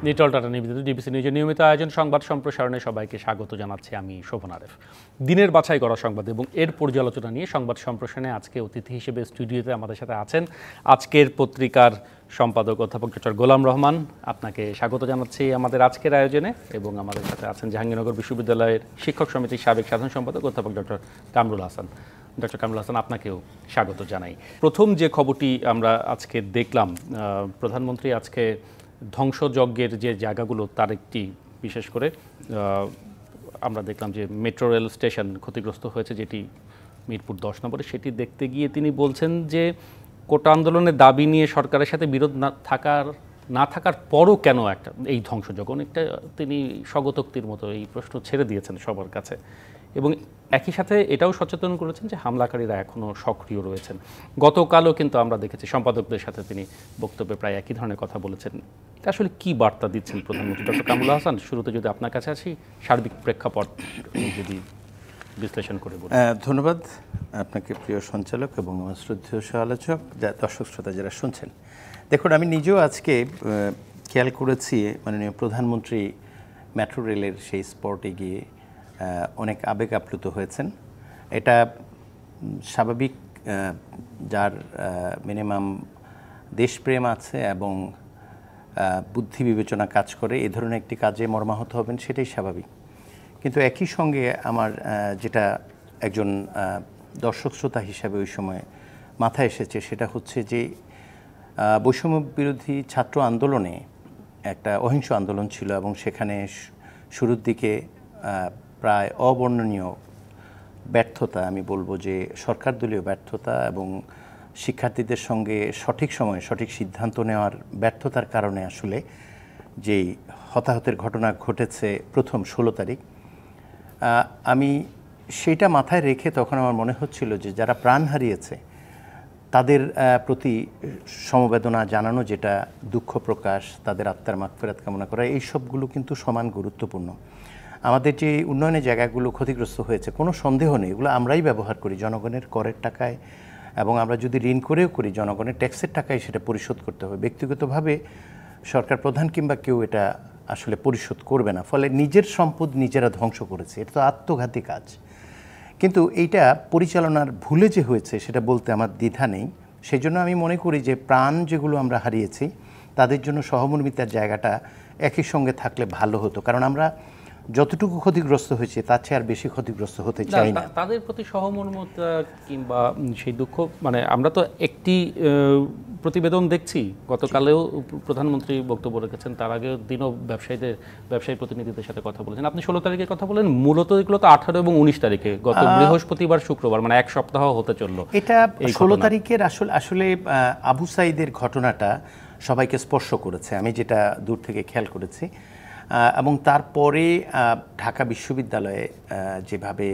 Nitol tata নিবেদিত DBC নিউজের নিয়মিত আয়োজন সংবাদ সম্প্রসারণে সবাইকে স্বাগত জানাচ্ছি আমি শোভন আরেফ। দিনের বাছাই করা সংবাদ এবং এর পর্যালোচনা নিয়ে সংবাদ সম্প্রসারণে আজকে অতিথি হিসেবে স্টুডিওতে আমাদের সাথে আছেন আজকের পত্রিকার সম্পাদক অধ্যাপক ডক্টর গোলাম রহমান। আপনাকে স্বাগত জানাচ্ছি আমাদের আজকের আয়োজনে। এবং আমাদের সাথে আছেন জাহাঙ্গীরনগর বিশ্ববিদ্যালয়ের শিক্ষক সমিতির সাবেক সাধারণ সম্পাদক অধ্যাপক ডক্টর কামরুল হাসান। ডক্টর কামরুল হাসান, আপনাকেও স্বাগত জানাই। প্রথম যে খবরটি আমরা আজকে দেখলাম, প্রধানমন্ত্রী আজকে ধ্বংসযজ্ঞের যে জায়গাগুলো তার একটি বিশেষ করে আমরা দেখলাম যে মেট্রো রেল স্টেশন ক্ষতিগ্রস্ত হয়েছে, যেটি মিরপুর 10 নম্বরে, সেটি দেখতে গিয়ে তিনি বলছেন যে কোটা আন্দোলনের দাবি নিয়ে সরকারের সাথে বিরোধ না থাকার পরও কেন একটা এই ধ্বংসযজ্ঞ, অনেকটা তিনি স্বগতোক্তির মতো এই প্রশ্ন ছেড়ে দিয়েছেন সবার কাছে। এবং একই সাথে এটাও সচেতন করেছেন যে হামলাকারীরা এখনও সক্রিয় রয়েছেন। গতকালও কিন্তু আমরা দেখেছি সম্পাদকদের সাথে তিনি বক্তব্যে প্রায় একই ধরনের কথা বলেছেন। এটা আসলে কী বার্তা দিচ্ছেন প্রধানমন্ত্রী? ডক্টর কামরুল হাসান, শুরুতে যদি আপনার কাছে আসি, সার্বিক প্রেক্ষাপট যদি বিশ্লেষণ করে বলুন। ধন্যবাদ আপনাকে, প্রিয় সঞ্চালক এবং শ্রদ্ধেয় সহ-আলোচক, দর্শক শ্রোতা যারা শুনছেন। দেখুন, আমি নিজেও আজকে খেয়াল করেছি মাননীয় প্রধানমন্ত্রী মেট্রো রেলের সেই স্পটে গিয়ে অনেক আবেগ আপ্লুত হয়েছেন। এটা স্বাভাবিক, যার মিনিমাম দেশপ্রেম আছে এবং বুদ্ধি বিবেচনা কাজ করে এ ধরনের একটি কাজে মর্মাহত হবেন, সেটাই স্বাভাবিক। কিন্তু একই সঙ্গে আমার যেটা একজন দর্শক শ্রোতা হিসাবে ওই সময় মাথায় এসেছে, সেটা হচ্ছে যে বৈষম্য বিরোধী ছাত্র আন্দোলনে একটা অহিংস আন্দোলন ছিল এবং সেখানে শুরুর দিকে প্রায় অবর্ণনীয় ব্যর্থতা, আমি বলবো যে সরকার দলীয় ব্যর্থতা এবং শিক্ষার্থীদের সঙ্গে সঠিক সময়ে সঠিক সিদ্ধান্ত নেওয়ার ব্যর্থতার কারণে আসলে যেই হতাহতের ঘটনা ঘটেছে প্রথম 16 তারিখ, আমি সেইটা মাথায় রেখে তখন আমার মনে হচ্ছিল যে যারা প্রাণ হারিয়েছে তাদের প্রতি সমবেদনা জানানো, যেটা দুঃখ প্রকাশ, তাদের আত্মার মাগফিরাত কামনা করা, এই সবগুলো কিন্তু সমান গুরুত্বপূর্ণ। আমাদের যে উন্নয়নের জায়গাগুলো ক্ষতিগ্রস্ত হয়েছে, কোনো সন্দেহ নেই, এগুলো আমরাই ব্যবহার করি জনগণের করের টাকায়, এবং আমরা যদি ঋণ করেও করি জনগণের ট্যাক্সের টাকায় সেটা পরিশোধ করতে হবে। ব্যক্তিগতভাবে সরকার প্রধান কিংবা কেউ এটা আসলে পরিশোধ করবে না, ফলে নিজের সম্পদ নিজেরা ধ্বংস করেছে। এটা তো আত্মঘাতী কাজ। কিন্তু এইটা পরিচালনার ভুলে যে হয়েছে সেটা বলতে আমার দ্বিধা নেই। সেই জন্য আমি মনে করি যে প্রাণ যেগুলো আমরা হারিয়েছি তাদের জন্য সহমর্মিতার জায়গাটা একই সঙ্গে থাকলে ভালো হতো, কারণ আমরা যতটুকু ক্ষতিগ্রস্ত হয়েছে তার চেয়ে আর বেশি ক্ষতিগ্রস্ত হতে চাই না। তাদের প্রতি সহমর্মিতা কিংবা সেই দুঃখ, মানে আমরা তো একটি প্রতিবেদন দেখছি, গতকালেও প্রধানমন্ত্রী বক্তব্য রেখেছেন, তার আগেও দিনও ব্যবসায়ী প্রতিনিধিদের সাথে কথা বলেছেন। আপনি 16 তারিখের কথা বলেন, মূলত এগুলো তো 18 এবং 19 তারিখে, গত বৃহস্পতিবার শুক্রবার, মানে এক সপ্তাহ হতে চললো। এটা 16 তারিখের আসলে আবু সাঈদের ঘটনাটা সবাইকে স্পর্শ করেছে, আমি যেটা দূর থেকে খেয়াল করেছি। এবং তারপরে ঢাকা বিশ্ববিদ্যালয়ে যেভাবে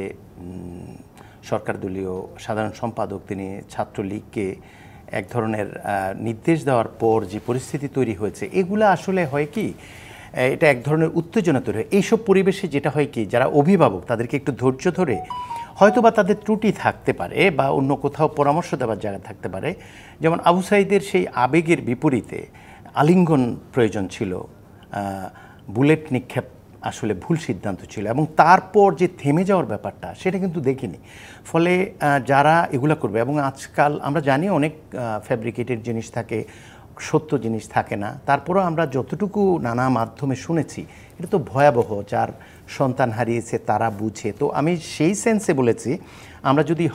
সরকার দলীয় সাধারণ সম্পাদক তিনি ছাত্রলীগকে এক ধরনের নির্দেশ দেওয়ার পর যে পরিস্থিতি তৈরি হয়েছে, এগুলো আসলে হয় কি, এটা এক ধরনের উত্তেজনা তৈরি হয়। এইসব পরিবেশে যেটা হয় কি, যারা অভিভাবক তাদেরকে একটু ধৈর্য ধরে, হয়তো বা তাদের ত্রুটি থাকতে পারে বা অন্য কোথাও পরামর্শ দেওয়ার জায়গা থাকতে পারে। যেমন আবু সাঈদের সেই আবেগের বিপরীতে আলিঙ্গন প্রয়োজন ছিল, বুলেট নিক্ষেপ আসলে ভুল সিদ্ধান্ত ছিল, এবং তারপর যে থেমে যাওয়ার ব্যাপারটা সেটা কিন্তু দেখিনি। ফলে যারা এগুলো করবে, এবং আজকাল আমরা জানি অনেক ফ্যাব্রিকেটেড জিনিস থাকে, সত্য জিনিস থাকে না, তারপরেও আমরা যতটুকু নানা মাধ্যমে শুনেছি এটা তো ভয়াবহ, যার সন্তান হারিয়েছে তারা বুঝে। তো আমি সেই সেন্সে বলেছি, আমরা যদি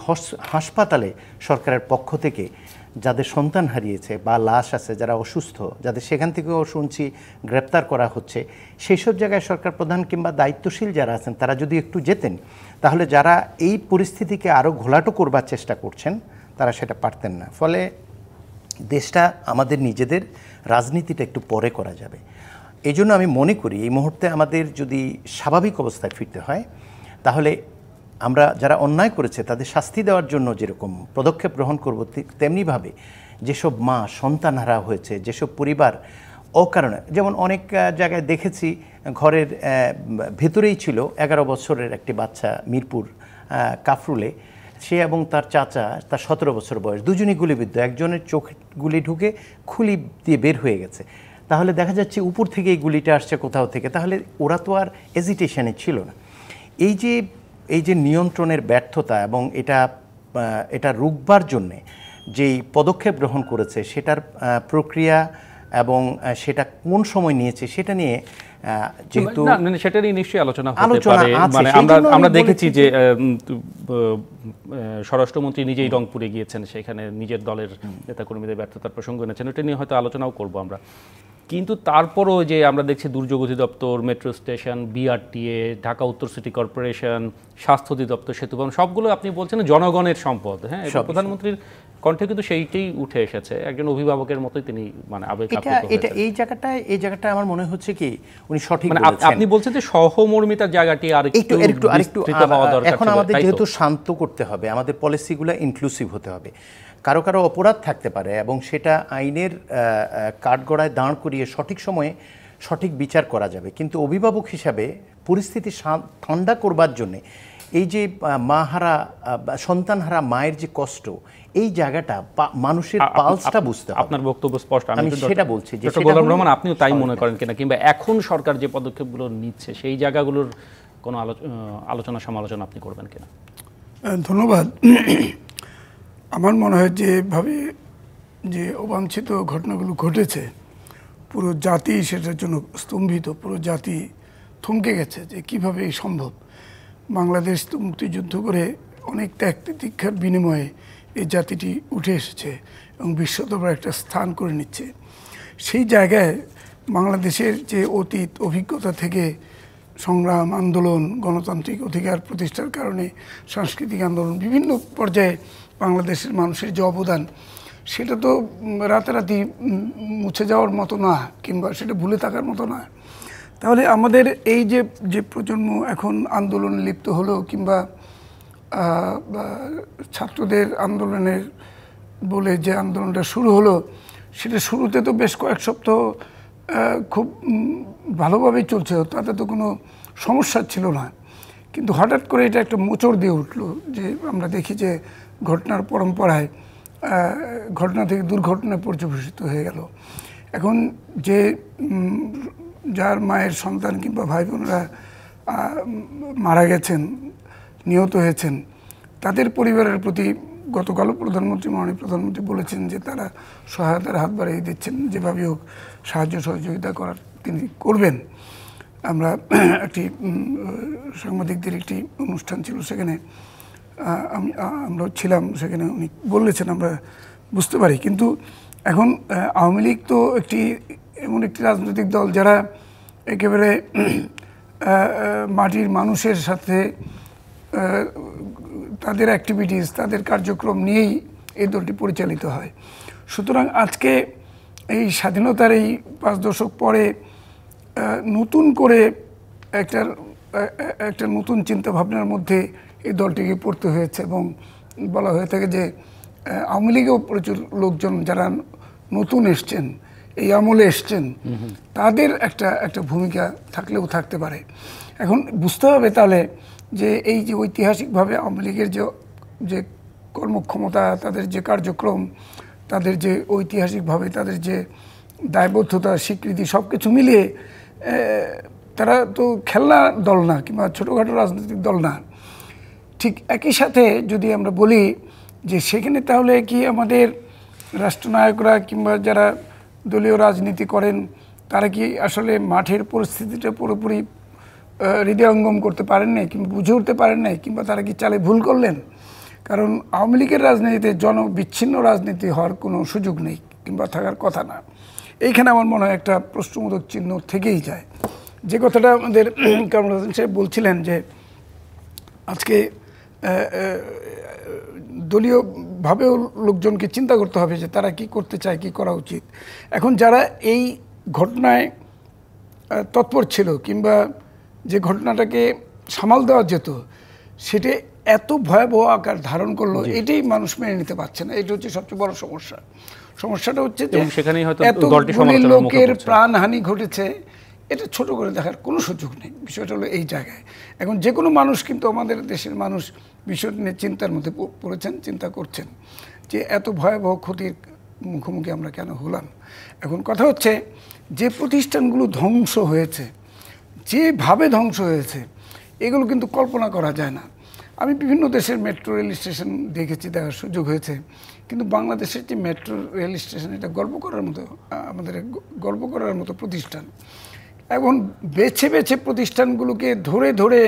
হাসপাতালে সরকারের পক্ষ থেকে যাদের সন্তান হারিয়েছে বা লাশ আছে, যারা অসুস্থ, যাদের সেখান থেকেও শুনছি গ্রেপ্তার করা হচ্ছে, সেই সব জায়গায় সরকার প্রধান কিংবা দায়িত্বশীল যারা আছেন তারা যদি একটু যেতেন, তাহলে যারা এই পরিস্থিতিকে আরও ঘোলাটো করবার চেষ্টা করছেন তারা সেটা পারতেন না। ফলে দেশটা আমাদের নিজেদের রাজনীতিটা একটু পরে করা যাবে। এই জন্য আমি মনে করি এই মুহূর্তে আমাদের যদি স্বাভাবিক অবস্থায় ফিরতে হয়, তাহলে আমরা যারা অন্যায় করেছে তাদের শাস্তি দেওয়ার জন্য যেরকম পদক্ষেপ গ্রহণ করব, তেমনিভাবে যেসব মা সন্তানহারা হয়েছে, যেসব পরিবার অকারণে, যেমন অনেক জায়গায় দেখেছি ঘরের ভেতরেই ছিল 11 বছরের একটি বাচ্চা মিরপুর কাফরুলে, সে এবং তার চাচা, তার 17 বছর বয়স, দুজনই গুলিবিদ্ধ, একজনের চোখে গুলি ঢুকে খুলি দিয়ে বের হয়ে গেছে। তাহলে দেখা যাচ্ছে উপর থেকে এই গুলিটা আসছে কোথাও থেকে, তাহলে ওরা তো আর এজিটেশনে ছিল না। এই যে নিয়ন্ত্রণের ব্যর্থতা এবং এটা রুখবার জন্যে যেই পদক্ষেপ গ্রহণ করেছে সেটার প্রক্রিয়া এবং সেটা কোন সময় নিয়েছে সেটা নিয়ে যেহেতু সেটা নিয়ে নিশ্চয়ই আলোচনা হতে পারে। মানে আমরা দেখেছি যে স্বরাষ্ট্রমন্ত্রী নিজেই রংপুরে গিয়েছেন, সেখানে নিজের দলের নেতাকর্মীদের ব্যর্থতার প্রসঙ্গ এনেছেন, ওটা নিয়ে হয়তো আলোচনাও করব আমরা। কিন্তু তারপরও যে আমরা দেখছি দুর্যোগ অধিদপ্তর, মেট্রো স্টেশন, বিআরটিএ, ঢাকা উত্তর সিটি কর্পোরেশন, স্বাস্থ্য অধিদপ্তর, সেতু ভবন, সবগুলো আপনি বলছেন জনগণের সম্পদ। হ্যাঁ, প্রধানমন্ত্রীর কণ্ঠে কিন্তু সেইটাই উঠে এসেছে, একজন অভিভাবকের মতোই তিনি মানে এই জায়গাটা আমার মনে হচ্ছে কি উনি সঠিক বলেছেন। আপনি বলছেন যে সহমর্মিতার জায়গাটি আরেকটু হওয়া দরকার। এখন আমাদের যেহেতু শান্ত করতে হবে, আমাদের পলিসিগুলো ইনক্লুসিভ হতে হবে। কারো কারো অপরাধ থাকতে পারে এবং সেটা আইনের কাঠগড়ায় দাঁড় করিয়ে সঠিক সময়ে সঠিক বিচার করা যাবে, কিন্তু অভিভাবক হিসাবে পরিস্থিতি ঠান্ডা করবার জন্যে এই যে মাহারা সন্তানহারা মায়ের যে কষ্ট, এই জায়গাটা মানুষের পালসটা বুঝতে হবে। আপনার বক্তব্য স্পষ্ট, আমি সেটা বলছি যে গোলাম রহমান আপনিও তাই মনে করেন কিনা, কিংবা এখন সরকার যে পদক্ষেপগুলো নিচ্ছে সেই জায়গাগুলোর কোনো আলোচনা সমালোচনা আপনি করবেন কিনা? ধন্যবাদ। আমার মনে হয় যেভাবে যে অবাঞ্ছিত ঘটনাগুলো ঘটেছে, পুরো জাতি সেটার জন্য স্তম্ভিত, পুরো জাতি থমকে গেছে যে কিভাবে এই সম্ভব। বাংলাদেশ তো মুক্তিযুদ্ধ করে অনেক ত্যাগ তিতিক্ষার বিনিময়ে এই জাতিটি উঠে এসেছে এবং বিশ্ব দরবারে একটা স্থান করে নিচ্ছে। সেই জায়গায় বাংলাদেশের যে অতীত অভিজ্ঞতা থেকে সংগ্রাম, আন্দোলন, গণতান্ত্রিক অধিকার প্রতিষ্ঠার কারণে সাংস্কৃতিক আন্দোলন, বিভিন্ন পর্যায়ে বাংলাদেশের মানুষের যে অবদান, সেটা তো রাতারাতি মুছে যাওয়ার মতো না, কিংবা সেটা ভুলে থাকার মতো না। তাহলে আমাদের এই যে প্রজন্ম এখন আন্দোলনে লিপ্ত হলো, কিংবা ছাত্রদের আন্দোলনের বলে যে আন্দোলনটা শুরু হলো, সেটা শুরুতে তো বেশ কয়েক সপ্তাহ খুব ভালোভাবেই চলছে, তাতে তো কোনো সমস্যা ছিল না। কিন্তু হঠাৎ করে এটা একটা মোচড় দিয়ে উঠলো, যে আমরা দেখি যে ঘটনার পরম্পরায় ঘটনা থেকে দুর্ঘটনায় পর্যবেসিত হয়ে গেল। এখন যে যার মায়ের সন্তান কিংবা ভাই বোনরা মারা গেছেন, নিহত হয়েছেন, তাদের পরিবারের প্রতি গতকালও মাননীয় প্রধানমন্ত্রী বলেছেন যে তারা সহায়তার হাত বাড়িয়ে দিচ্ছেন, যেভাবে হোক সাহায্য সহযোগিতা করার তিনি করবেন। আমরা একটি সাংবাদিকদের একটি অনুষ্ঠান ছিল, সেখানে আমরা ছিলাম, সেখানে উনি বলেছেন, আমরা বুঝতে পারি। কিন্তু এখন আওয়ামী লীগ তো এমন একটি রাজনৈতিক দল যারা একেবারে মাটির মানুষের সাথে তাদের অ্যাক্টিভিটিস, তাদের কার্যক্রম নিয়েই এই দলটি পরিচালিত হয়। সুতরাং আজকে এই স্বাধীনতার এই 5 দশক পরে নতুন করে একটা নতুন চিন্তা ভাবনার মধ্যে এই দলটিকে পড়তে হয়েছে, এবং বলা হয়ে থাকে যে আওয়ামী লীগেও প্রচুর লোকজন যারা নতুন এসছেন, এই আমলে এসছেন, তাদের একটা ভূমিকা থাকলেও থাকতে পারে। এখন বুঝতে হবে তাহলে যে এই যে ঐতিহাসিকভাবে আওয়ামী লীগের যে কর্মক্ষমতা, তাদের যে কার্যক্রম, তাদের যে ঐতিহাসিকভাবে তাদের যে দায়বদ্ধতা, স্বীকৃতি, সব কিছু মিলিয়ে তারা তো খেলনা দল না, কিংবা ছোটোখাটো রাজনৈতিক দল না। ঠিক একই সাথে যদি আমরা বলি যে সেখানে তাহলে কি আমাদের রাষ্ট্রনায়করা কিংবা যারা দলীয় রাজনীতি করেন, তারা কি আসলে মাঠের পরিস্থিতিটা পুরোপুরি হৃদয়ঙ্গম করতে পারেন নাই, কিংবা বুঝে উঠতে পারেন নাই, কিংবা তারা কি চালে ভুল করলেন? কারণ আওয়ামী লীগের রাজনীতিতে জনবিচ্ছিন্ন রাজনীতি হওয়ার কোনো সুযোগ নেই, কিংবা থাকার কথা না। এইখানে আমার মনে হয় একটা প্রশ্নবোধক চিহ্ন থেকেই যায়। যে কথাটা আমাদের কামরুল হাসান সাহেব বলছিলেন যে আজকে দলীয়ভাবেও লোকজনকে চিন্তা করতে হবে যে তারা কি করতে চায়, কি করা উচিত। এখন যারা এই ঘটনায় তৎপর ছিল, কিংবা যে ঘটনাটাকে সামাল দেওয়া যেত, সেটা এত ভয়াবহ আকার ধারণ করলো, এটাই মানুষ মেনে নিতে পারছে না। এটা হচ্ছে সবচেয়ে বড় সমস্যা। সমস্যাটা হচ্ছে যে এতগুলি লোকের প্রাণহানি ঘটেছে, এটা ছোট করে দেখার কোনো সুযোগ নেই। বিষয়টা হলো এই জায়গায়। এখন যে কোনো মানুষ, কিন্তু আমাদের দেশের মানুষ বিষয়টা নিয়ে চিন্তার মধ্যে পড়েছেন, চিন্তা করছেন যে এত ভয়াবহ ক্ষতির মুখোমুখি আমরা কেন হলাম। এখন কথা হচ্ছে যে প্রতিষ্ঠানগুলো ধ্বংস হয়েছে, যেভাবে ধ্বংস হয়েছে, এগুলো কিন্তু কল্পনা করা যায় না। আমি বিভিন্ন দেশের মেট্রো রেল স্টেশন দেখেছি, দেখার সুযোগ হয়েছে, কিন্তু বাংলাদেশের যে মেট্রো রেল স্টেশন, এটা গর্ব করার মতো, আমাদের গর্ব করার মতো প্রতিষ্ঠান। এখন বেছে বেছে প্রতিষ্ঠানগুলোকে ধরে ধরে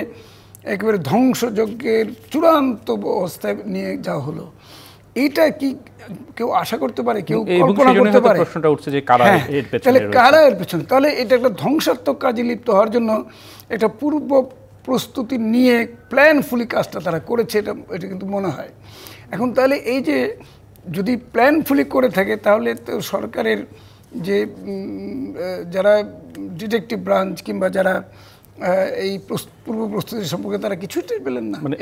একেবারে ধ্বংসযজ্ঞের চূড়ান্ত অবস্থায় নিয়ে যাওয়া হলো। এটা কি কেউ আশা করতে পারে, কেউ কল্পনা করতে পারে? প্রশ্নটা উঠছে যে কারা এর পেছনে, তাহলে কারা এর পেছনে? তাহলে এটা একটা ধ্বংসাত্মক কাজে লিপ্ত হওয়ার জন্য একটা পূর্ব প্রস্তুতি নিয়ে প্ল্যানফুলি কাজটা তারা করেছে, এটা কিন্তু মনে হয়। এখন তাহলে এই যে যদি প্ল্যানফুলি করে থাকে, তাহলে তো সরকারের যে যারা ডিটেকটিভ ব্রাঞ্চ কিংবা যারা এই পূর্ব প্রস্তুতি সম্পর্কে তারা কিছুই পেলেন না। মানে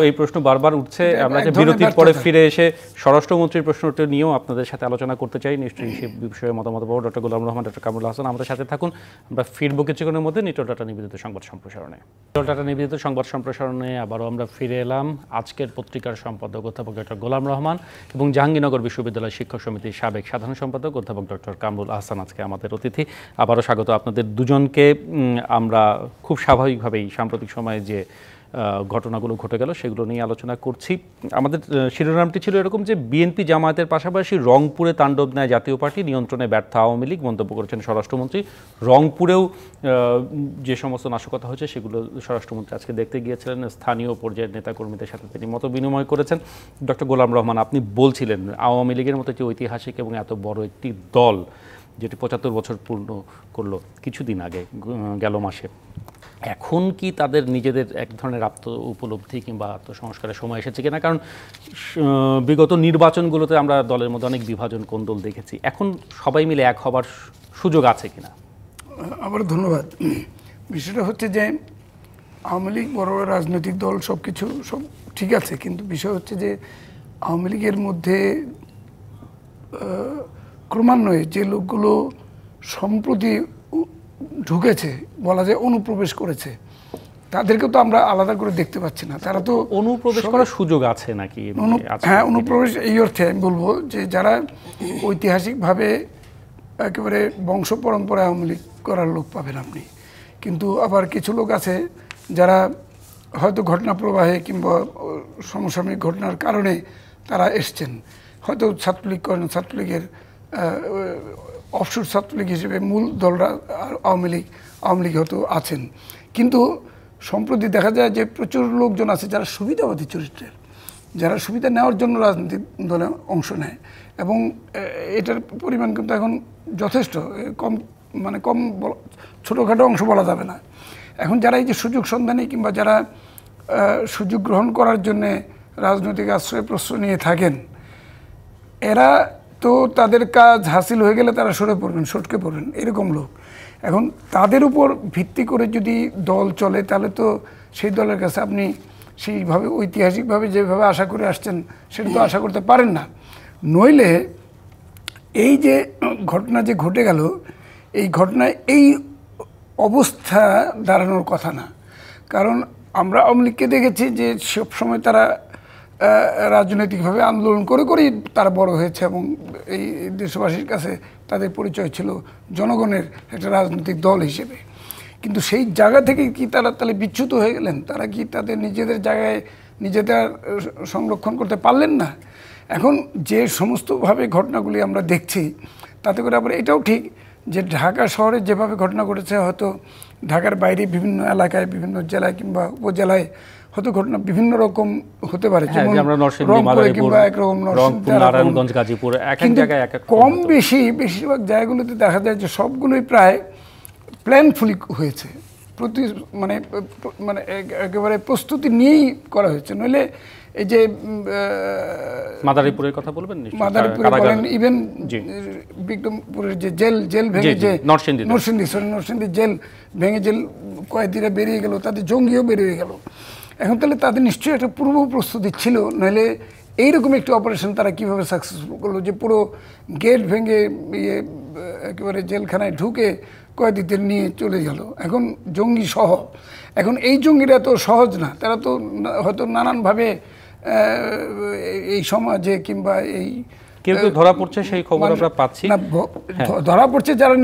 এই প্রশ্ন বারবার উঠছে। আমরা যে বিরতির পরে ফিরে এসে স্বরাষ্ট্রমন্ত্রীর প্রশ্নটি নিয়েও আপনাদের সাথে আলোচনা করতে চাই। নিশ্চয়ই সেই বিষয়ে মতামত পাবো। ডক্টর গোলাম রহমান, ডক্টর কামরুল হাসান আমাদের সাথে থাকুন। আমরা ফিরবো কিছুক্ষণের মধ্যে নিটল ডাটা নিবেদিত সংবাদ সম্প্রসারণে। নিটল ডাটা নিবেদিত সংবাদ সম্প্রসারণে আবারও আমরা ফিরে এলাম। আজকের পত্রিকার সম্পাদক অধ্যাপক ডক্টর গোলাম রহমান এবং জাহাঙ্গীরনগর বিশ্ববিদ্যালয় শিক্ষক সমিতির সাবেক সাধারণ সম্পাদক অধ্যাপক ডক্টর কামরুল হাসান আজকে আমাদের অতিথি। আবারও স্বাগত আপনাদের দুজনকে। আমরা খুব স্বাভাবিকভাবেই সাম্প্রতিক সময়ে যে ঘটনাগুলো ঘটে গেল সেগুলো নিয়ে আলোচনা করছি। আমাদের শিরোনামটি ছিল এরকম যে বিএনপি জামায়াতের পাশাপাশি রংপুরে তাণ্ডব নেয় জাতীয় পার্টি, নিয়ন্ত্রণে ব্যর্থ আওয়ামী লীগ, মন্তব্য করেছেন স্বরাষ্ট্রমন্ত্রী। রংপুরেও যে সমস্ত নাশকতা হয়েছে সেগুলো স্বরাষ্ট্রমন্ত্রী আজকে দেখতে গিয়েছিলেন। স্থানীয় পর্যায়ের নেতাকর্মীদের সাথে তিনি মত বিনিময় করেছেন। ডক্টর গোলাম রহমান, আপনি বলছিলেন আওয়ামী লীগের মতো একটি ঐতিহাসিক এবং এত বড় একটি দল যেটি ৭৫ বছর পূর্ণ করলো কিছুদিন আগে, গেল মাসে, এখন কি তাদের নিজেদের এক ধরনের উপলব্ধি কিংবা আত্মসংস্কারের সময় এসেছে কিনা? কারণ বিগত নির্বাচনগুলোতে আমরা দলের মধ্যে অনেক বিভাজন কোন্দল দেখেছি। এখন সবাই মিলে এক হবার সুযোগ আছে কিনা? আবার ধন্যবাদ। বিষয়টা হচ্ছে যে আওয়ামী লীগ বড় রাজনৈতিক দল, সব কিছু সব ঠিক আছে, কিন্তু বিষয় হচ্ছে যে আওয়ামী লীগের মধ্যে ক্রমান্বয়ে যে লোকগুলো সম্প্রতি ঢুকেছে, বলা যায় অনুপ্রবেশ করেছে, তাদেরকে তো আমরা আলাদা করে দেখতে পাচ্ছি না। তারা তো অনুপ্রবেশ করার সুযোগ আছে নাকি? হ্যাঁ, অনুপ্রবেশ এই অর্থে আমি বলবো যে যারা ঐতিহাসিকভাবে একেবারে বংশ পরম্পরায় আওয়ামী লীগ করার লোক পাবেন আপনি, কিন্তু আবার কিছু লোক আছে যারা হয়তো ঘটনা প্রবাহে কিংবা সমসাময়িক ঘটনার কারণে তারা এসছেন, হয়তো ছাত্রলীগ করেন, ছাত্রলীগের অফশুট ছাত্রলীগ হিসেবে মূল দলরা আওয়ামী লীগ হয়তো আছেন। কিন্তু সম্প্রতি দেখা যায় যে প্রচুর লোকজন আছে যারা সুবিধাবাদী চরিত্রের, যারা সুবিধা নেওয়ার জন্য রাজনৈতিক দলে অংশ নেয়, এবং এটার পরিমাণ কিন্তু এখন যথেষ্ট কম, মানে কম, ছোটোখাটো অংশ বলা যাবে না। এখন যারা এই যে সুযোগ সন্ধানী কিংবা যারা সুযোগ গ্রহণ করার জন্যে রাজনৈতিক আশ্রয় প্রশ্রয় নিয়ে থাকেন, এরা তো তাদের কাজ হাসিল হয়ে গেলে তারা সটকে পড়বেন এরকম লোক। এখন তাদের উপর ভিত্তি করে যদি দল চলে, তাহলে তো সেই দলের কাছে আপনি সেইভাবে ঐতিহাসিকভাবে যেভাবে আশা করে আসছেন সেটা তো আশা করতে পারেন না। নইলে এই যে ঘটনা যে ঘটে গেল, এই ঘটনায় এই অবস্থা দাঁড়ানোর কথা না। কারণ আমরা আওয়ামী লীগকে দেখেছি যে সবসময় তারা রাজনৈতিকভাবে আন্দোলন করে করেই তারা বড় হয়েছে, এবং এই দেশবাসীর কাছে তাদের পরিচয় ছিল জনগণের একটা রাজনৈতিক দল হিসেবে। কিন্তু সেই জায়গা থেকে কি তারা তাহলে বিচ্যুত হয়ে গেলেন? তারা কি তাদের নিজেদের জায়গায় নিজেদের সংরক্ষণ করতে পারলেন না? এখন যে সমস্তভাবে ঘটনাগুলি আমরা দেখছি, তাতে করে আবার এটাও ঠিক যে ঢাকা শহরে যেভাবে ঘটনা ঘটেছে, হয়তো ঢাকার বাইরে বিভিন্ন এলাকায়, বিভিন্ন জেলায় কিংবা উপজেলায় হয়তো ঘটনা বিভিন্ন রকম হতে পারে, কম বেশি বেশিরভাগ জায়গাগুলোতে দেখা যায় যে সবগুলোই প্রায় প্ল্যানফুলি হয়েছে, মানে একেবারে প্রস্তুতি নিয়েই করা হয়েছে। নইলে এই যে মাদারীপুরের কথা বলবেন, মাদারীপুরে বলেন, ইভেন বিক্রমপুরের যে জেল ভেঙে, যে নরসিংদী জেল ভেঙে জেল কয়েদিরা বেরিয়ে গেল, তাদের জঙ্গিও বেরিয়ে গেল। এখন তাহলে তাদের নিশ্চয়ই একটা পূর্ব প্রস্তুতি ছিল, নইলে এইরকম একটি অপারেশন তারা কীভাবে সাকসেসফুল করলো যে পুরো গেট ভেঙে একেবারে জেলখানায় ঢুকে কয়েদিদের নিয়ে চলে গেল, এখন জঙ্গি সহ। এখন এই জঙ্গিরা তো সহজ না, তারা তো হয়তো নানানভাবে এই সমাজে কিংবা এই কেউ কেউ ধরা পড়ছে, সেই খবর আমরা পাচ্ছি। না, ধরা পড়ছে যারা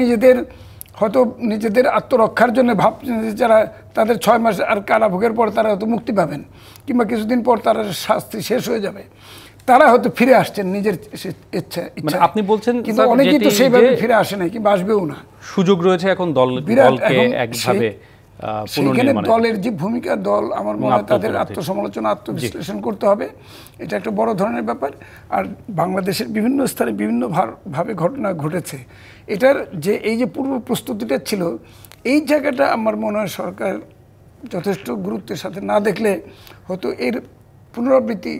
হয়তো নিজেদের আত্মরক্ষার জন্য ভাবছেন, যারা তাদের 6 মাস আর কারাভোগের পর তারা হয়তো মুক্তি পাবেন, কিংবা কিছুদিন পর তারা শাস্তি শেষ হয়ে যাবে, তারা হয়তো ফিরে আসছেন নিজের ইচ্ছা। মানে আপনি বলছেন কিন্তু অনেকেই তো সেইভাবে ফিরে আসে নাই, কিংবা আসবেও না। সুযোগ রয়েছে এখন দলকে একভাবে সেখানে দলের যে ভূমিকা, দল আমার মনে হয় তাদের আত্মসমালোচনা, আত্মবিশ্লেষণ করতে হবে। এটা একটা বড় ধরনের ব্যাপার। আর বাংলাদেশের বিভিন্ন স্থানে বিভিন্ন ভাবে ঘটনা ঘটেছে। এটার যে এই যে পূর্ব প্রস্তুতিটা ছিল, এই জায়গাটা আমার মনে হয় সরকার যথেষ্ট গুরুত্বের সাথে না দেখলে হয়তো এর পুনরাবৃত্তি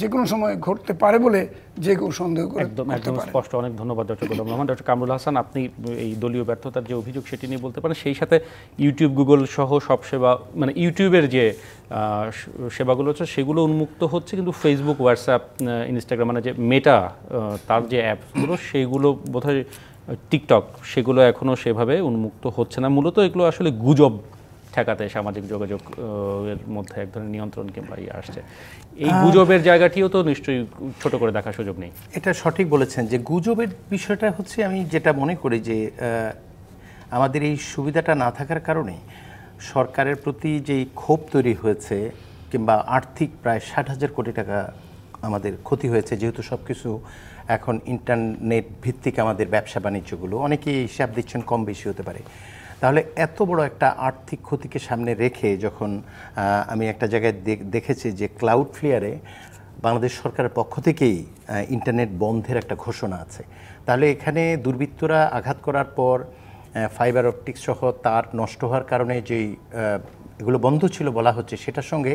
যে কোনো সময় ঘটতে পারে বলে যে কেউ সন্দেহ করে। একদম স্পষ্ট। অনেক ধন্যবাদ ডক্টর গোলাম রহমান। ডক্টর কামরুল হাসান, আপনি এই দলীয় ব্যর্থতার যে অভিযোগ সেটি নিয়ে বলতে পারেন, সেই সাথে ইউটিউব, গুগল সহ সব সেবা, মানে ইউটিউবের যে সেবাগুলো হচ্ছে সেগুলো উন্মুক্ত হচ্ছে, কিন্তু ফেসবুক, হোয়াটসঅ্যাপ, ইনস্টাগ্রাম, মানে যে মেটা তার যে অ্যাপসগুলো সেগুলো বোধহয়, টিকটক, সেগুলো এখনও সেভাবে উন্মুক্ত হচ্ছে না। মূলত এগুলো আসলে গুজব ঠেকাতে সামাজিক যোগাযোগ এর মধ্যে এক ধরনের নিয়ন্ত্রণ কিংবা আসছে। এই গুজবের জায়গাটিও তো নিশ্চয়ই ছোট করে দেখার সুযোগ নেই। এটা সঠিক বলেছেন যে গুজবের বিষয়টা হচ্ছে, আমি যেটা মনে করি যে আমাদের এই সুবিধাটা না থাকার কারণে সরকারের প্রতি যেই ক্ষোভ তৈরি হয়েছে, কিংবা আর্থিক প্রায় 60,000 কোটি টাকা আমাদের ক্ষতি হয়েছে, যেহেতু সব কিছু এখন ইন্টারনেট ভিত্তিক আমাদের ব্যবসা বাণিজ্যগুলো, অনেকেই হিসাব দিচ্ছেন কম বেশি হতে পারে। তাহলে এত বড় একটা আর্থিক ক্ষতিকে সামনে রেখে যখন আমি একটা জায়গায় দেখেছি যে ক্লাউডফ্লেয়ারে বাংলাদেশ সরকারের পক্ষ থেকেই ইন্টারনেট বন্ধের একটা ঘোষণা আছে, তাহলে এখানে দুর্বৃত্তরা আঘাত করার পর ফাইবার অপটিক্স সহ তার নষ্ট হওয়ার কারণে যেই এগুলো বন্ধ ছিল বলা হচ্ছে, সেটার সঙ্গে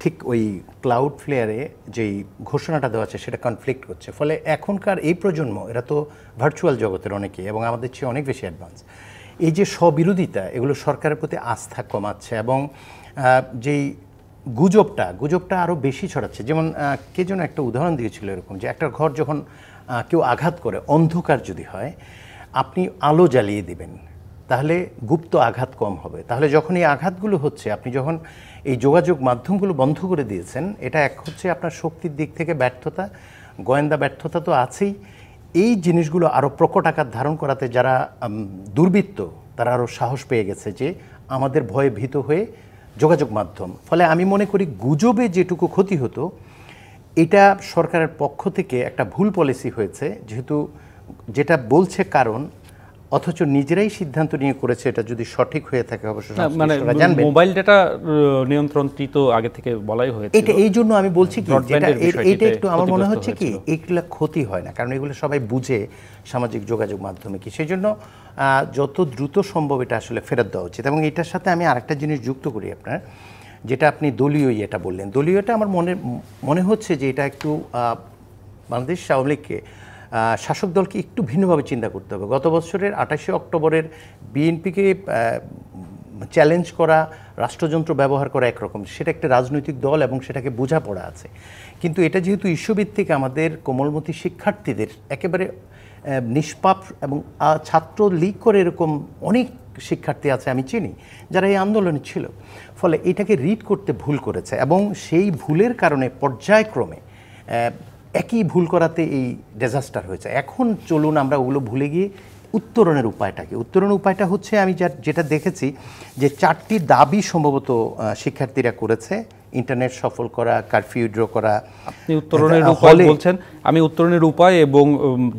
ঠিক ওই ক্লাউডফ্লেয়ারে যেই ঘোষণাটা দেওয়া আছে সেটা কনফ্লিক্ট করছে। ফলে এখনকার এই প্রজন্ম, এরা তো ভার্চুয়াল জগতের অনেকেই এবং আমাদের চেয়ে অনেক বেশি অ্যাডভান্স। এই যে স্ববিরোধিতা, এগুলো সরকারের প্রতি আস্থা কমাচ্ছে এবং যেই গুজবটা আরও বেশি ছড়াচ্ছে। যেমন কে যেন একটা উদাহরণ দিয়েছিল এরকম, যে একটা ঘর যখন কেউ আঘাত করে, অন্ধকার যদি হয়, আপনি আলো জ্বালিয়ে দিবেন, তাহলে গুপ্ত আঘাত কম হবে। তাহলে যখন এই আঘাতগুলো হচ্ছে, আপনি যখন এই যোগাযোগ মাধ্যমগুলো বন্ধ করে দিয়েছেন, এটা এক হচ্ছে আপনার শক্তির দিক থেকে ব্যর্থতা, গোয়েন্দা ব্যর্থতা তো আছেই। এই জিনিসগুলো আরও প্রকট আকার ধারণ করাতে যারা দুর্বৃত্ত, তারা আরও সাহস পেয়ে গেছে যে আমাদের ভয়ে ভীত হয়ে যোগাযোগ মাধ্যম। ফলে আমি মনে করি গুজবে যেটুকু ক্ষতি হতো, এটা সরকারের পক্ষ থেকে একটা ভুল পলিসি হয়েছে, যেহেতু যেটা বলছে কারণ, অথচ নিজেরাই সিদ্ধান্ত নিয়ে করেছে। এটা যদি সঠিক হয়ে থাকে অবশ্যই মানে মোবাইল ডেটা নিয়ন্ত্রণটি তো আগে থেকে বলাই হয়েছে। এটা এই জন্য আমি বলছি কি, এটা একটু আমার মনে হচ্ছে কি এগুলো ক্ষতি হয় না, কারণ এগুলো সবাই বুঝে সামাজিক যোগাযোগ মাধ্যমে কি, সেই জন্য যত দ্রুত সম্ভব এটা আসলে ফেরত দেওয়া উচিত। এবং এটার সাথে আমি আরেকটা জিনিস যুক্ত করি আপনার, যেটা আপনি দলীয় এটা বললেন, দলীয়টা আমার মনে হচ্ছে যে এটা একটু বাংলাদেশ আওয়ামী লীগকে, শাসক দলকে একটু ভিন্নভাবে চিন্তা করতে হবে। গত বছরের 28শে অক্টোবরের বিএনপিকে চ্যালেঞ্জ করা, রাষ্ট্রযন্ত্র ব্যবহার করা একরকম, সেটা একটা রাজনৈতিক দল এবং সেটাকে বোঝাপড়া আছে। কিন্তু এটা যেহেতু ইস্যুভিত্তিক, আমাদের কোমলমতি শিক্ষার্থীদের একেবারে নিষ্পাপ, এবং ছাত্র লীগ করে এরকম অনেক শিক্ষার্থী আছে আমি চিনি যারা এই আন্দোলনে ছিল। ফলে এটাকে রিড করতে ভুল করেছে এবং সেই ভুলের কারণে পর্যায়ক্রমে একই ভুল করাতে এই ডিজাস্টার হয়েছে। এখন চলুন আমরা ওগুলো ভুলে গিয়ে উত্তরণের উপায়টা হচ্ছে, আমি যেটা দেখেছি যে 4টি দাবি সম্ভবত শিক্ষার্থীরা করেছে: ইন্টারনেট সফল করা, কারফিউ ড্র করা। আপনি উত্তরণের উপায় বলছেন, আমি উত্তরণের উপায় এবং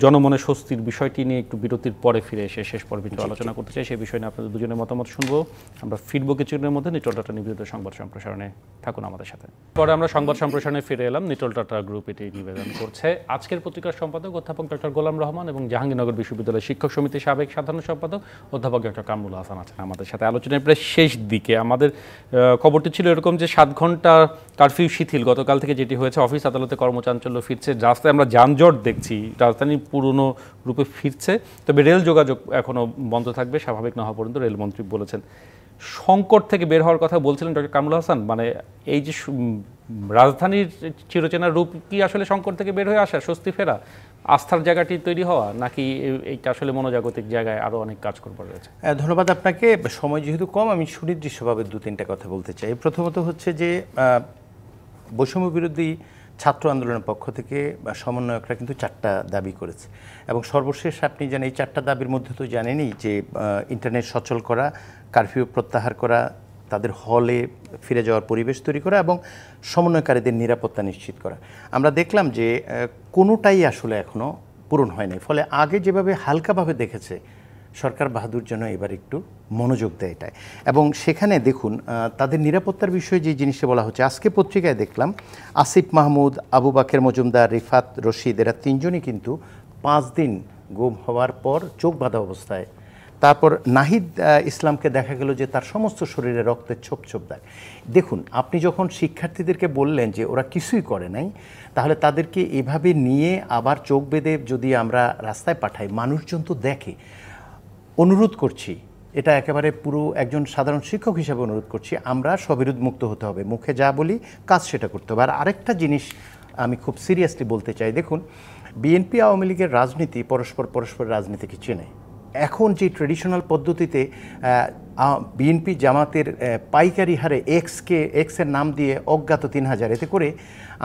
জনমনে স্বস্তির বিষয়টি নিয়ে একটু বিরতির পরে ফিরে এসে শেষ পর্বে আলোচনা করতে চাই। সেই বিষয় নিয়ে আপনাদের দুজনের মতামত শুনবো। আমরা ফিরবো কিছুদিনের মধ্যে নিটল টাটা নিবেদিত সংবাদ সম্প্রসারণে। থাকুন আমাদের সাথে। পরে আমরা সংবাদ সম্প্রসারণে ফিরে এলাম। নিটল টাটা গ্রুপ এটি নিবেদন করছে। আজকের পত্রিকার সম্পাদক অধ্যাপক ডক্টর গোলাম রহমান এবং জাহাঙ্গীরনগর বিশ্ববিদ্যালয়ের শিক্ষক সমিতির সাবেক সাধারণ সম্পাদক অধ্যাপক ডক্টর কামরুল হাসান আছেন আমাদের সাথে। আলোচনার প্রায় শেষ দিকে আমাদের খবরটি ছিল এরকম যে 7 ঘন্টা কারফিউ শিথিল গতকাল থেকে যেটি হয়েছে, অফিস আদালতে কর্মচাঞ্চল্য ফিরছে, রাস্তায় আমরা যানজট দেখছি, রাজধানী পুরনো রূপে ফিরছে। তবে রেল যোগাযোগ এখনও বন্ধ থাকবে স্বাভাবিক না হওয়া পর্যন্ত, রেলমন্ত্রী বলেছেন। সংকট থেকে বের হওয়ার কথা বলছিলেন ডক্টর কামরুল হাসান, মানে এই যে রাজধানীর চিরচেনা রূপ কি আসলে সংকট থেকে বের হয়ে আসা, স্বস্তি ফেরা, আস্থার জায়গাটি তৈরি হওয়া, নাকি এইটা আসলে মনোজাগতিক জায়গায় আরও অনেক কাজ করবার রয়েছে? ধন্যবাদ আপনাকে। সময় যেহেতু কম, আমি সুনির্দিষ্টভাবে 2-3টা কথা বলতে চাই। প্রথমত হচ্ছে যে বৈষম্য বিরোধী ছাত্র আন্দোলনের পক্ষ থেকে সমন্বয়করা কিন্তু 4টা দাবি করেছে এবং সর্বশেষ আপনি জানেন এই 4টা দাবির মধ্যে তো জানেনই যে ইন্টারনেট সচল করা, কারফিউ প্রত্যাহার করা, তাদের হলে ফিরে যাওয়ার পরিবেশ তৈরি করা এবং সমন্বয়কারীদের নিরাপত্তা নিশ্চিত করা। আমরা দেখলাম যে কোনোটাই আসলে এখনও পূরণ হয় নাই। ফলে আগে যেভাবে হালকাভাবে দেখেছে সরকার বাহাদুর যেন এবার একটু মনোযোগ দেয় এটায়। এবং সেখানে দেখুন তাদের নিরাপত্তার বিষয়ে যে জিনিসটা বলা হচ্ছে, আজকে পত্রিকায় দেখলাম আসিফ মাহমুদ, আবু বাকের মজুমদার, রিফাত রশিদ এরা 3জনই কিন্তু 5 দিন গুম হওয়ার পর চোখ বাঁধা অবস্থায়। তারপর নাহিদ ইসলামকে দেখা গেল যে তার সমস্ত শরীরে রক্তের ছোপ ছোপ দাগ। দেখুন আপনি যখন শিক্ষার্থীদেরকে বললেন যে ওরা কিছুই করে নাই, তাহলে তাদেরকে এভাবে নিয়ে আবার চোখ বেঁধে যদি আমরা রাস্তায় পাঠাই, মানুষজন তো দেখে। অনুরোধ করছি, এটা একেবারে পুরো একজন সাধারণ শিক্ষক হিসাবে অনুরোধ করছি, আমরা স্ববিরোধ মুক্ত হতে হবে, মুখে যা বলি কাজ সেটা করতে হবে। আর আরেকটা জিনিস আমি খুব সিরিয়াসলি বলতে চাই, দেখুন বিএনপি আওয়ামী লীগের রাজনীতি পরস্পর রাজনীতিকে চেনে। এখন যে ট্রেডিশনাল পদ্ধতিতে বিএনপি জামাতের পাইকারি হারে এক্সের নাম দিয়ে অজ্ঞাত 3000, এতে করে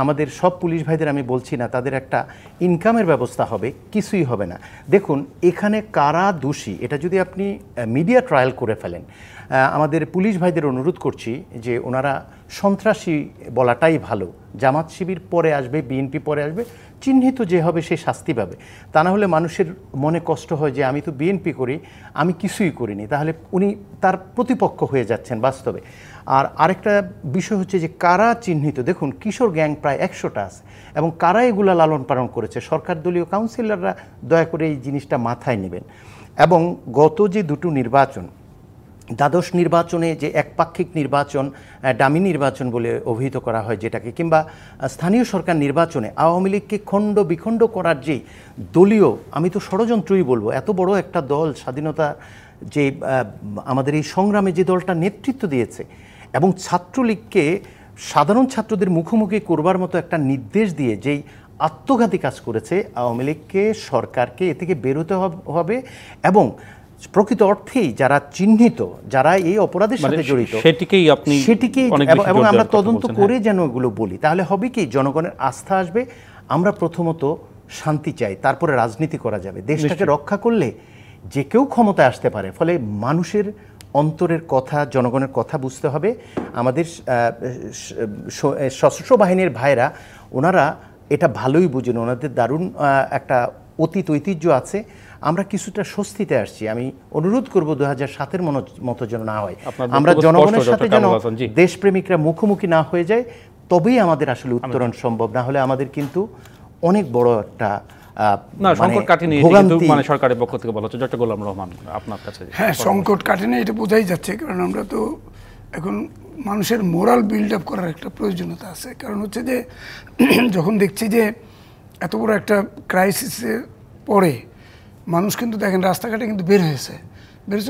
আমাদের সব পুলিশ ভাইদের আমি বলছি না, তাদের একটা ইনকামের ব্যবস্থা হবে, কিছুই হবে না। দেখুন এখানে কারা দোষী, এটা যদি আপনি মিডিয়া ট্রায়াল করে ফেলেন, আমাদের পুলিশ ভাইদের অনুরোধ করছি যে ওনারা সন্ত্রাসী বলাটাই ভালো। জামাত শিবির পরে আসবে, বিএনপি পরে আসবে, চিহ্নিত যে হবে সে শাস্তি পাবে। তা না হলে মানুষের মনে কষ্ট হয় যে আমি তো বিএনপি করি, আমি কিছুই করিনি, তাহলে উনি তার প্রতিপক্ষ হয়ে যাচ্ছেন বাস্তবে। আর আরেকটা বিষয় হচ্ছে যে কারা চিহ্নিত, দেখুন কিশোর গ্যাং প্রায় 100টা আছে এবং কারা এগুলা লালন পালন করেছে, সরকার দলীয় কাউন্সিলররা দয়া করে এই জিনিসটা মাথায় নেবেন। এবং গত যে 2টো নির্বাচন, দ্বাদশ নির্বাচনে যে একপাক্ষিক নির্বাচন, ডামি নির্বাচন বলে অভিহিত করা হয় যেটাকে, কিংবা স্থানীয় সরকার নির্বাচনে আওয়ামী লীগকে খণ্ড বিখণ্ড করার যে দলীয়, আমি তো ষড়যন্ত্রই বলবো, এত বড় একটা দল স্বাধীনতা যে আমাদের এই সংগ্রামে যে দলটা নেতৃত্ব দিয়েছে এবং ছাত্রলীগকে সাধারণ ছাত্রদের মুখোমুখি করবার মতো একটা নির্দেশ দিয়ে যেই আত্মঘাতী কাজ করেছে, আওয়ামী লীগকে সরকারকে এ থেকে বেরোতে হবে এবং প্রকৃত অর্থেই যারা চিহ্নিত, যারা এই অপরাধের সাথে জড়িত সেটিকেই এবং আমরা তদন্ত করে যেন এগুলো বলি, তাহলে হবে কি জনগণের আস্থা আসবে। আমরা প্রথমত শান্তি চাই, তারপরে রাজনীতি করা যাবে। দেশটাকে রক্ষা করলে যে কেউ ক্ষমতায় আসতে পারে। ফলে মানুষের অন্তরের কথা, জনগণের কথা বুঝতে হবে। আমাদের সশস্ত্র বাহিনীর ভাইরা ওনারা এটা ভালোই বুঝেন, ওনাদের দারুণ একটা অতীত ঐতিহ্য আছে। আমরা কিছুটা স্বস্তিতে আসছি। আমি অনুরোধ করব 2007-এর মতো যেন না হয়, আমরা জনগণের সাথে যেন দেশপ্রেমিকরা মুখোমুখি না হয়ে যায়, তবেই আমাদের আসলে উত্তরণ সম্ভব। না হলে আমাদের কিন্তু অনেক বড় একটা সংকট কাটেনি, মানে সরকারের পক্ষ থেকে বলা হচ্ছে। ডক্টর গোলাম রহমান, আপনার কাছে। হ্যাঁ, সংকট কাটেনি এটা বোঝাই যাচ্ছে, কারণ আমরা তো এখন মানুষের মোরাল বিল্ড আপ করার একটা প্রয়োজনীয়তা আছে। কারণ হচ্ছে যে যখন দেখছি যে এত বড় একটা ক্রাইসিসের পরে মানুষ কিন্তু দেখেন রাস্তাঘাটে কিন্তু বের হয়েছে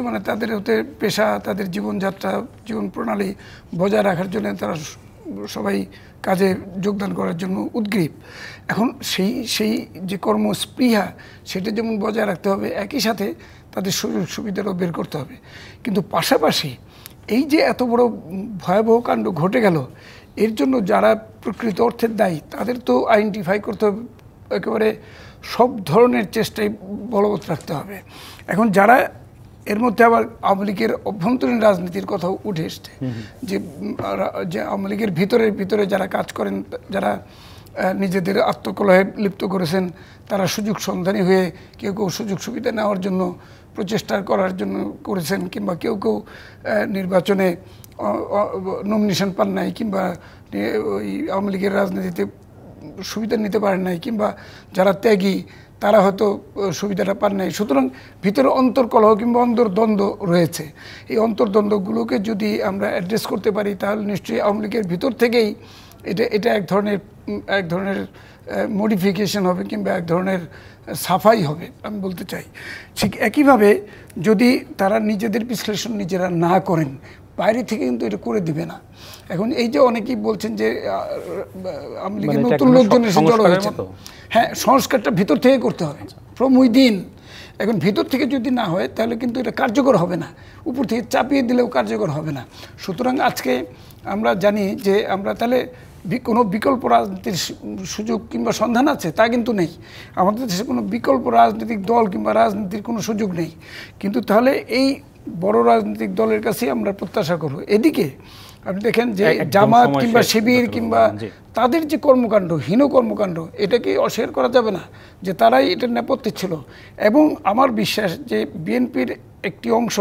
মানে তাদের হতে পেশা, তাদের জীবনযাত্রা, জীবন প্রণালী বজায় রাখার জন্য তারা সবাই কাজে যোগদান করার জন্য উদ্গ্রীব। এখন সেই যে কর্মস্পৃহা সেটা যেমন বজায় রাখতে হবে, একই সাথে তাদের সুযোগ সুবিধাটাও বের করতে হবে। কিন্তু পাশাপাশি এই যে এত বড় ভয়াবহ কাণ্ড ঘটে গেল, এর জন্য যারা প্রকৃত অর্থের দায়ী তাদের তো আইডেন্টিফাই করতে হবে, একেবারে সব ধরনের চেষ্টাই বলবৎ রাখতে হবে। এখন যারা এর মধ্যে আবার আওয়ামী লীগের অভ্যন্তরীণ রাজনীতির কথাও উঠে এসছে, যে আওয়ামী লীগের ভিতরে যারা কাজ করেন, যারা নিজেদের আত্মকলহে লিপ্ত করেছেন, তারা সুযোগ সন্ধানী হয়ে কেউ সুযোগ সুবিধা নেওয়ার জন্য প্রচেষ্টা করার জন্য করেছেন, কিংবা কেউ নির্বাচনে নমিনেশন পান নাই, কিংবা ওই আওয়ামী লীগের রাজনীতিতে সুবিধা নিতে পারেন নাই, কিংবা যারা ত্যাগী তারা হয়তো সুবিধাটা পান নাই। সুতরাং ভিতরে অন্তর্কলহ কিংবা অন্তর্দ্বন্দ্ব রয়েছে। এই অন্তর্দ্বন্দ্বগুলোকে যদি আমরা অ্যাড্রেস করতে পারি, তাহলে নিশ্চয়ই আওয়ামী লীগের ভিতর থেকেই এটা এক ধরনের মডিফিকেশন হবে, কিংবা এক ধরনের সাফাই হবে আমি বলতে চাই। ঠিক একইভাবে যদি তারা নিজেদের বিশ্লেষণ নিজেরা না করেন, বাইরে থেকে কিন্তু এটা করে দিবে না। এখন এই যে অনেকেই বলছেন যে আওয়ামী লীগের নতুন লোকজন এসে জড়ো হয়েছেন, হ্যাঁ, সংস্কারটা ভিতর থেকে করতে হবে ফ্রম উইদিন। এখন ভিতর থেকে যদি না হয় তাহলে কিন্তু এটা কার্যকর হবে না, উপর থেকে চাপিয়ে দিলেও কার্যকর হবে না। সুতরাং আজকে আমরা জানি যে আমরা তাহলে কোনো বিকল্প রাজনীতির সুযোগ কিংবা সন্ধান আছে তা কিন্তু নেই। আমাদের দেশে কোনো বিকল্প রাজনৈতিক দল কিংবা রাজনীতির কোনো সুযোগ নেই। কিন্তু তাহলে এই বড় রাজনৈতিক দলের কাছে আমরা প্রত্যাশা করব। এদিকে আপনি দেখেন যে জামাত কিংবা শিবির কিংবা তাদের যে কর্মকাণ্ড, হীন কর্মকাণ্ড, এটাকে অস্বীকার করা যাবে না যে তারাই এটার নেপথ্যে ছিল। এবং আমার বিশ্বাস যে বিএনপির একটি অংশ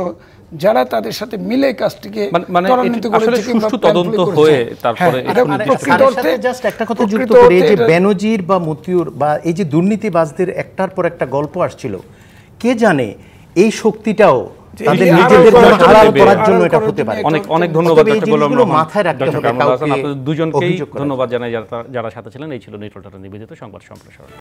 যারা তাদের সাথে মিলে কাজটিকে ত্বরান্বিত করেছে কিংবা তদন্ত হয়ে তারপরে জাস্ট একটা কথা যুক্ত করে, এই যে বেনজির বা মতিউর বা এই যে দুর্নীতিবাজদের একটার পর একটা গল্প আসছিল, কে জানে এই শক্তিটাও তাদের নিজেদের জন্য হালাল করার জন্য এটা হতে পারে। অনেক অনেক ধন্যবাদ ডক্টর গোলাম রহমান, মাথায় রাখতে হবে। আপনাদের দুজনকেই ধন্যবাদ জানাই যারা সাথে ছিলেন। এই ছিল নিউট্রাল ডাটা নিবেদিত সংবাদ সম্প্রসারণ।